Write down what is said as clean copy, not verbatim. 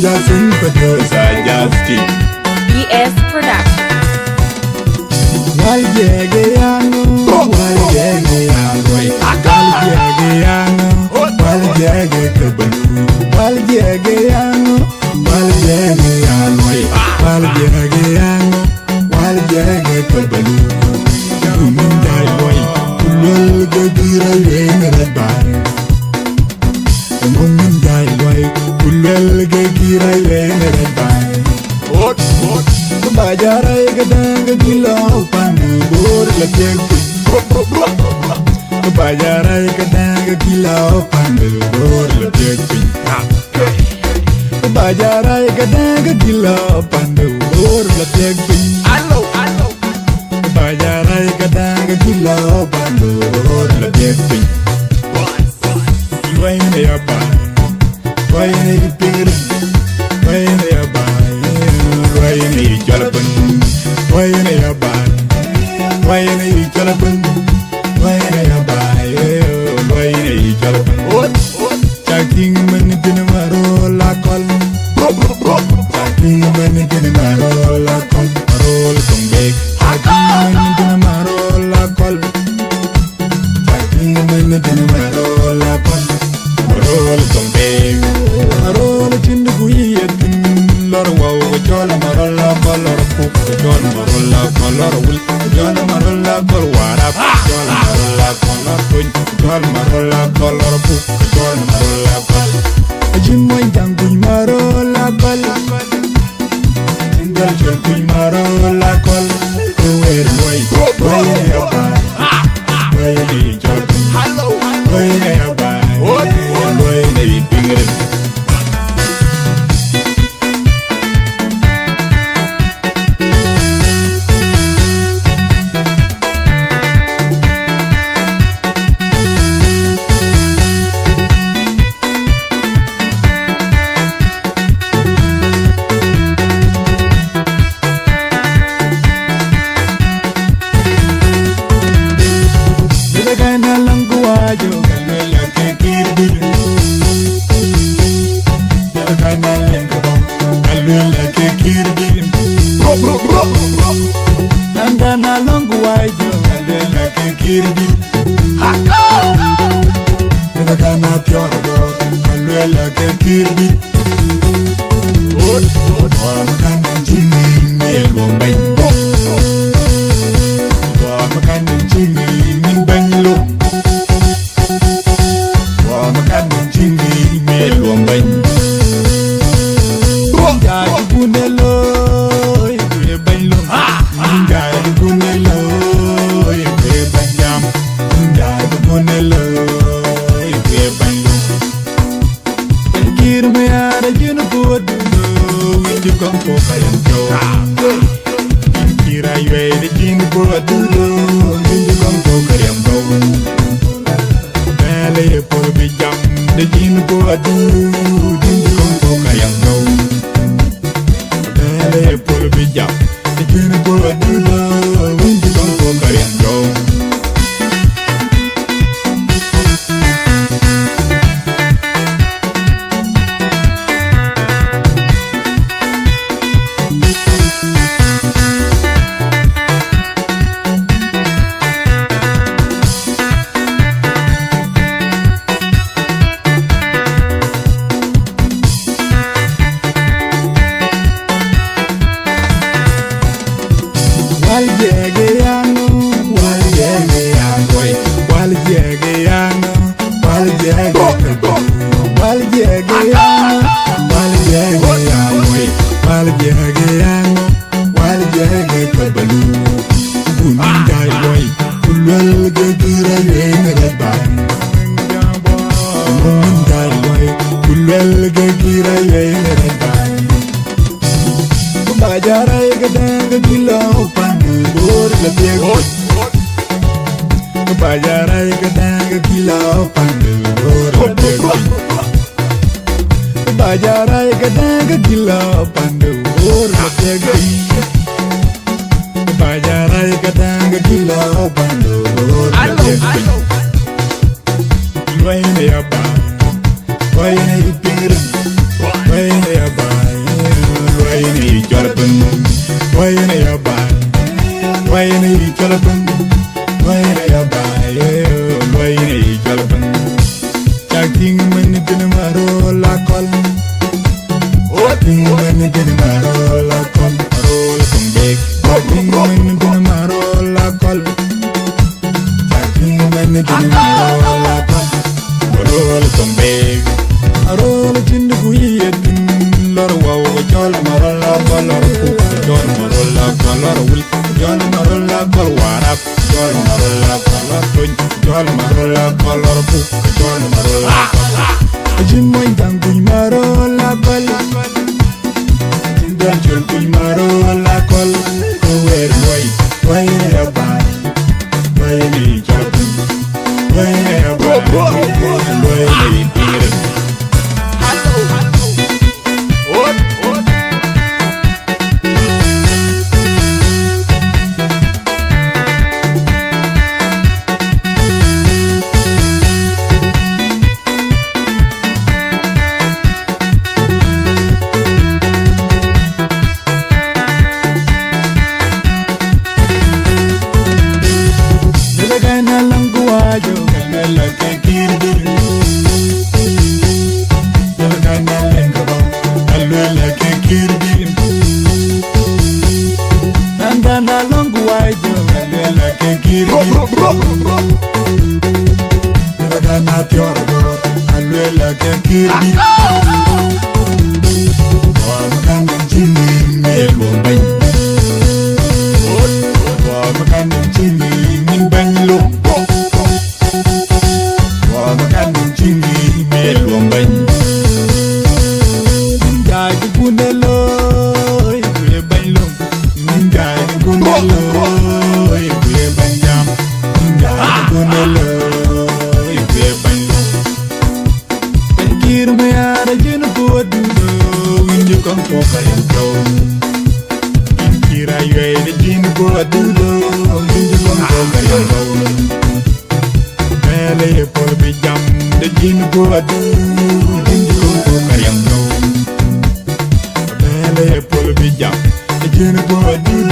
Jasin Padosa Justin ES Production. Waljegeyango, waljegeyango, waljegeyango, waljegekabalu, waljegeyango, waljegeyango, waljegeyango, waljegekabalu. Mundai boy, kulul gedira yenerabai. Mundai boy, kulul gedira yenerabai. Bajarai kadang kilo pandu bor latiak. Bajarai kadang kilo pandu bor latiak. Bajarai kadang kilo pandu bor latiak. Allo. Bajarai kadang kilo pandu bor latiak. Why ne apa? Why ne pingir? Why ne apa? Why ne jalapan? Why ne apa? Why ne jalapan? Why ne apa? Why ne jalapan? Cacing menjadi marola kol. Cacing menjadi marola kol. Marol tombek. Cacing menjadi marola kol. Cacing menjadi marola kol. Marol tombek. Marol cindu kuyiyatin. Lor wow jol marola kolor puk jol marola kolor wul jol marola kol warap jol marola kolor tun jol marola kolor puk jol marola kol ajimoy janguy marola kol indal janguy marola kol wer boy boy yaba boy ni jol boy yaba boy ni pingre. Nandana longu wajo alela ke Kiirdit. Nandana Pioth alela ke Kiirdit. Makan cini mil bombay. Makan cini mil banglo. Makan cini mil bombay. Jadi bunelo. Bajarai kadang kilo pandu bor latiak. Bajarai kadang kilo pandu bor latiak. Bajarai kadang kilo pandu bor latiak. Bajarai kadang kilo pandu bor latiak. Why ne apa? Why ne pingir? Why ne apa? man bin marola kol marol tumbek man bin marola kol man bin marola kol marol tumbek marol tin guiyet lor waw jol marola kol lor ku jol marola kol lor wul jol marola kol warap jol marola kol lor tun jol marola kol lor bu jol marola Jimoy dang kuy marola kol Jindal jol kuy marola kol Kuwer boy Boy ya bay Boy ni jabun Boy ya bay Boy ni tigre Kiirdit Wamakan jini melo bany Wamakan jini min bany lo Wamakan jini melo bany Min jai gunelo Kuye bany lo Min jai gunelo Kuye bany jam Min jai gunelo Kuye bany lo Kir Mayar jinu ko dudo winju kon ko kayan ko Kira yey jinu ko dudo winju kon ko kayan ko Mele por bi jam de jinu ko dudo winju kon ko kayan ko Mele por bi jam de jinu ko dudo